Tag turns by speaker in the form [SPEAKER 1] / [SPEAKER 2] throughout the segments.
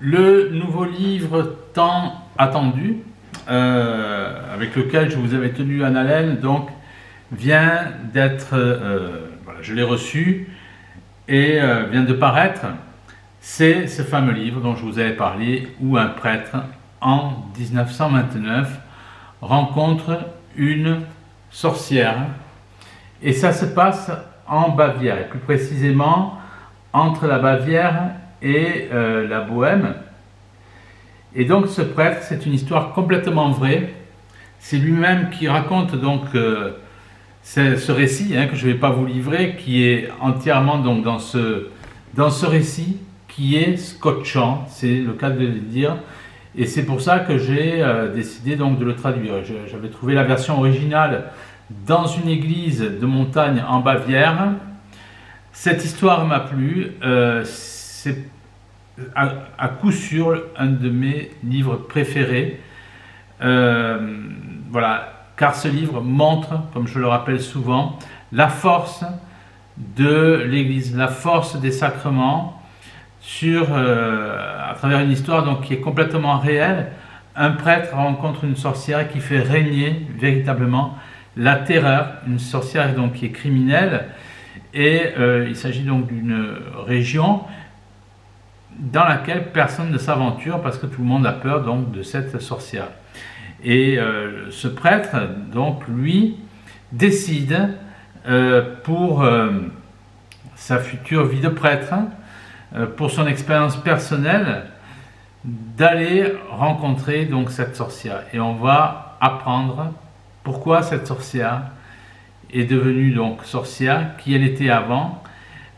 [SPEAKER 1] Le nouveau livre tant attendu, avec lequel je vous avais tenu en haleine, donc vient d'être, voilà, je l'ai reçu et vient de paraître. C'est ce fameux livre dont je vous avais parlé, où un prêtre, en 1929, rencontre une sorcière. Et ça se passe en Bavière, et plus précisément entre la Bavière et la Bohême. Et donc ce prêtre, c'est une histoire complètement vraie. C'est lui-même qui raconte donc ce récit, que je ne vais pas vous livrer, qui est entièrement donc dans ce récit qui est scotchant, c'est le cas de le dire. Et c'est pour ça que j'ai décidé donc de le traduire. J'avais trouvé la version originale dans une église de montagne en Bavière. Cette histoire m'a plu. C'est à coup sûr un de mes livres préférés. Voilà, car ce livre montre, comme je le rappelle souvent, la force de l'Église, la force des sacrements, à travers une histoire donc, qui est complètement réelle. Un prêtre rencontre une sorcière qui fait régner véritablement la terreur, une sorcière donc, qui est criminelle, et il s'agit donc d'une région dans laquelle personne ne s'aventure parce que tout le monde a peur donc de cette sorcière. Et ce prêtre, donc lui, décide pour sa future vie de prêtre, pour son expérience personnelle, d'aller rencontrer donc cette sorcière. Et on va apprendre pourquoi cette sorcière est devenue donc sorcière, qui elle était avant.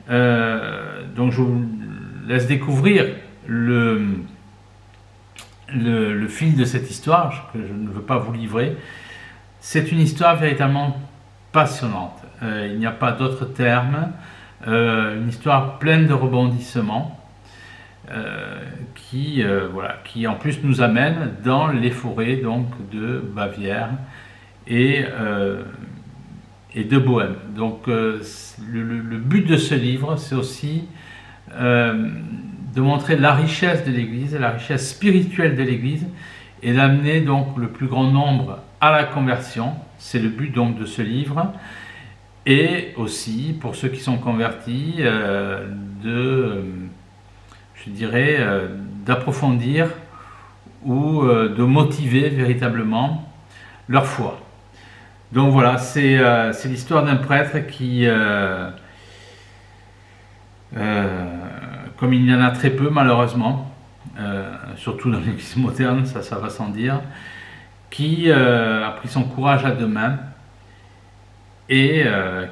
[SPEAKER 1] Donc je vous laisse découvrir le fil de cette histoire, que je ne veux pas vous livrer. C'est une histoire véritablement passionnante. Il n'y a pas d'autre terme. Une histoire pleine de rebondissements qui en plus nous amène dans les forêts donc, de Bavière et de Bohême. Donc le but de ce livre, c'est aussi de montrer la richesse de l'Église, la richesse spirituelle de l'Église, et d'amener donc le plus grand nombre à la conversion. C'est le but donc de ce livre, et aussi pour ceux qui sont convertis, d'approfondir ou de motiver véritablement leur foi. Donc voilà, c'est l'histoire d'un prêtre qui comme il y en a très peu malheureusement, surtout dans l'Église moderne, ça va sans dire, qui a pris son courage à deux mains et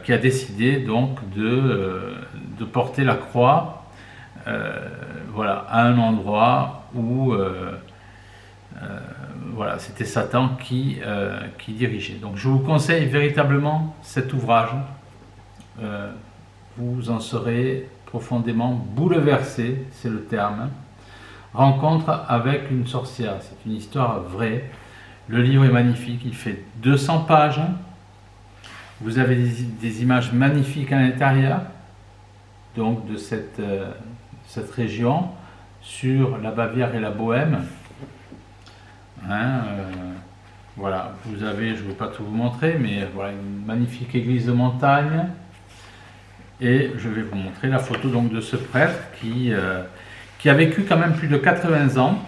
[SPEAKER 1] qui a décidé donc de porter la croix à un endroit où c'était Satan qui dirigeait. Donc je vous conseille véritablement cet ouvrage. Vous en serez profondément bouleversé, c'est le terme. Rencontre avec une sorcière, c'est une histoire vraie. Le livre est magnifique, il fait 200 pages. Vous avez des images magnifiques à l'intérieur, donc de cette région, sur la Bavière et la Bohême. Voilà, vous avez, je ne vais pas tout vous montrer, mais voilà une magnifique église de montagne. Et je vais vous montrer la photo donc de ce prêtre qui a vécu quand même plus de 80 ans.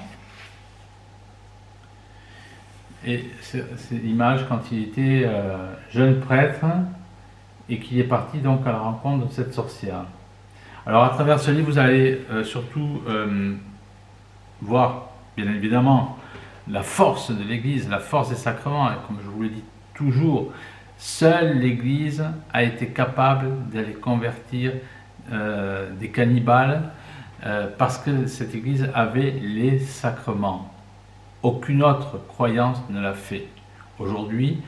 [SPEAKER 1] Et c'est l'image quand il était jeune prêtre et qu'il est parti donc à la rencontre de cette sorcière. Alors à travers ce livre, vous allez surtout voir, bien évidemment, la force de l'Église, la force des sacrements. Et comme je vous le dis toujours, seule l'Église a été capable d'aller convertir des cannibales parce que cette Église avait les sacrements. Aucune autre croyance ne l'a fait. Aujourd'hui,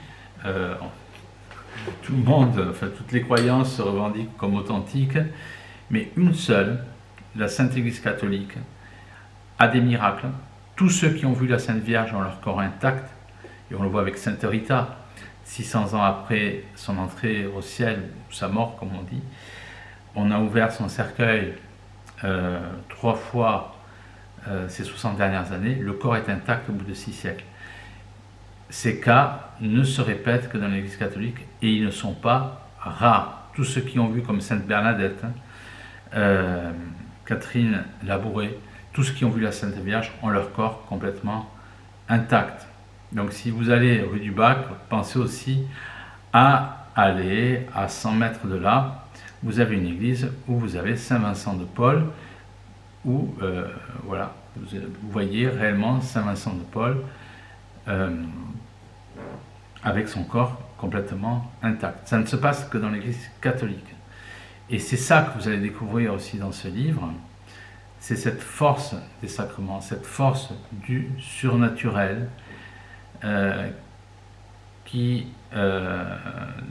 [SPEAKER 1] tout le monde, toutes les croyances se revendiquent comme authentiques, mais une seule, la Sainte Église catholique, a des miracles. Tous ceux qui ont vu la Sainte Vierge ont leur corps intact, et on le voit avec Sainte Rita, 600 ans après son entrée au ciel, ou sa mort comme on dit. On a ouvert son cercueil 3 fois ces 60 dernières années, le corps est intact au bout de 6 siècles. Ces cas ne se répètent que dans l'Église catholique et ils ne sont pas rares. Tous ceux qui ont vu comme Sainte Bernadette, Catherine Labouré, tous ceux qui ont vu la Sainte Vierge ont leur corps complètement intact. Donc si vous allez rue du Bac, pensez aussi à aller à 100 mètres de là. Vous avez une église où vous avez Saint Vincent de Paul, où voilà, vous voyez réellement Saint Vincent de Paul avec son corps complètement intact. Ça ne se passe que dans l'Église catholique. Et c'est ça que vous allez découvrir aussi dans ce livre, c'est cette force des sacrements, cette force du surnaturel,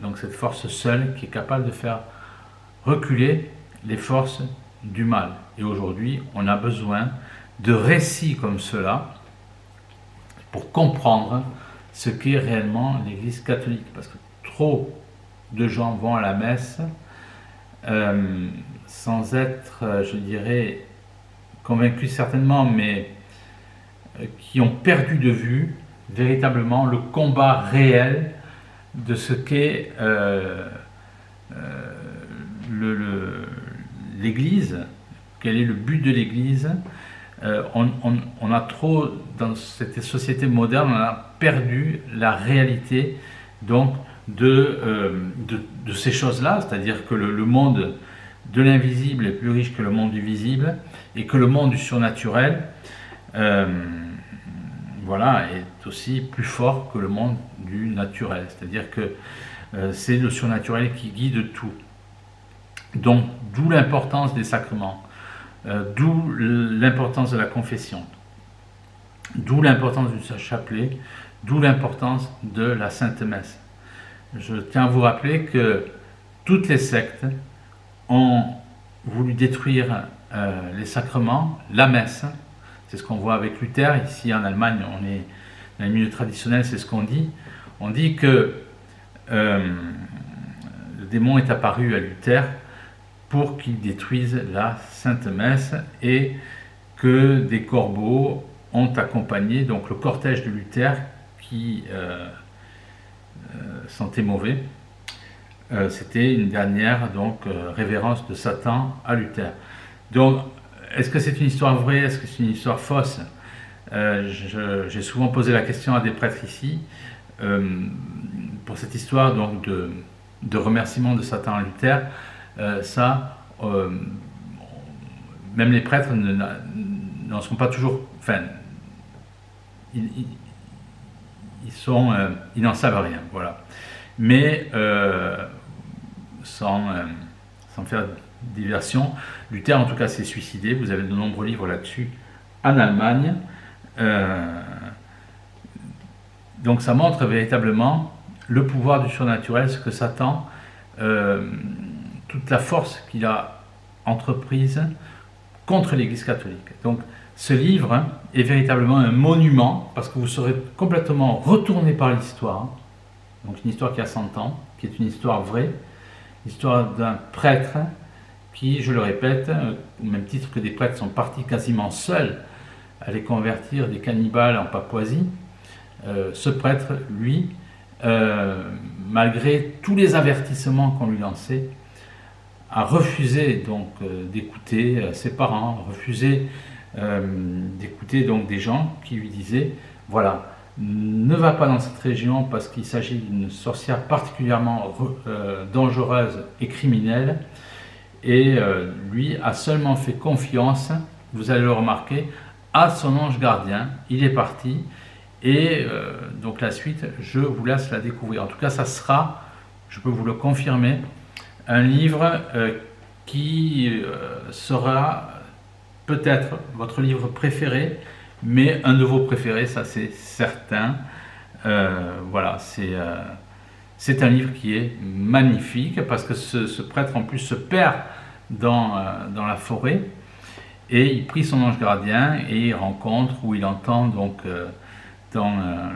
[SPEAKER 1] donc cette force seule qui est capable de faire reculer les forces du mal. Et aujourd'hui, on a besoin de récits comme cela pour comprendre ce qu'est réellement l'Église catholique. Parce que trop de gens vont à la messe sans être, je dirais, convaincus certainement, mais qui ont perdu de vue véritablement le combat réel de ce qu'est l'Église, quel est le but de l'Église. On a trop, dans cette société moderne, on a perdu la réalité donc de ces choses-là, c'est-à-dire que le monde de l'invisible est plus riche que le monde du visible et que le monde du surnaturel voilà, est aussi plus fort que le monde du naturel, c'est-à-dire que c'est le surnaturel qui guide tout. Donc, d'où l'importance des sacrements, d'où l'importance de la confession, d'où l'importance du chapelet, d'où l'importance de la Sainte Messe. Je tiens à vous rappeler que toutes les sectes ont voulu détruire les sacrements, la messe. C'est ce qu'on voit avec Luther. Ici en Allemagne, on est dans les milieux traditionnels, c'est ce qu'on dit. On dit que le démon est apparu à Luther pour qu'il détruise la Sainte Messe et que des corbeaux ont accompagné donc le cortège de Luther qui sentait mauvais. C'était une dernière donc révérence de Satan à Luther. Donc, est-ce que c'est une histoire vraie? Est-ce que c'est une histoire fausse? J'ai souvent posé la question à des prêtres ici pour cette histoire donc de remerciement de Satan à Luther. Même les prêtres n'en sont pas toujours. Enfin, ils n'en savent rien, voilà. Mais sans faire diversion, Luther en tout cas s'est suicidé. Vous avez de nombreux livres là-dessus en Allemagne. Donc ça montre véritablement le pouvoir du surnaturel, ce que Satan, toute la force qu'il a entreprise contre l'Église catholique. Donc ce livre est véritablement un monument, parce que vous serez complètement retourné par l'histoire. Donc une histoire qui a 100 ans, qui est une histoire vraie, l'histoire d'un prêtre qui, je le répète, au même titre que des prêtres sont partis quasiment seuls à les convertir des cannibales en Papouasie, ce prêtre, lui, malgré tous les avertissements qu'on lui lançait, a refusé donc d'écouter ses parents, a refusé d'écouter donc des gens qui lui disaient voilà, ne va pas dans cette région parce qu'il s'agit d'une sorcière particulièrement dangereuse et criminelle. Et lui a seulement fait confiance, vous allez le remarquer, à son ange gardien. Il est parti et donc la suite, je vous laisse la découvrir. En tout cas, ça sera, je peux vous le confirmer, un livre qui sera peut-être votre livre préféré, mais un de vos préférés, ça c'est certain. Voilà, c'est un livre qui est magnifique parce que ce prêtre en plus se perd dans la forêt et il prie son ange gardien et il rencontre ou il entend donc dans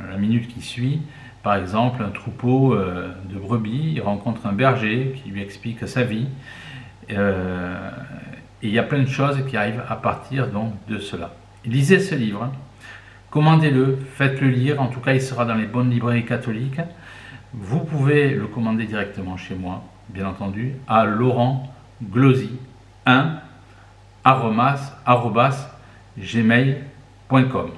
[SPEAKER 1] la minute qui suit par exemple un troupeau de brebis, il rencontre un berger qui lui explique sa vie et il y a plein de choses qui arrivent à partir donc de cela. Lisez ce livre, hein. Commandez-le, faites-le lire, en tout cas il sera dans les bonnes librairies catholiques. Vous pouvez le commander directement chez moi, bien entendu, à laurentglosy1@gmail.com.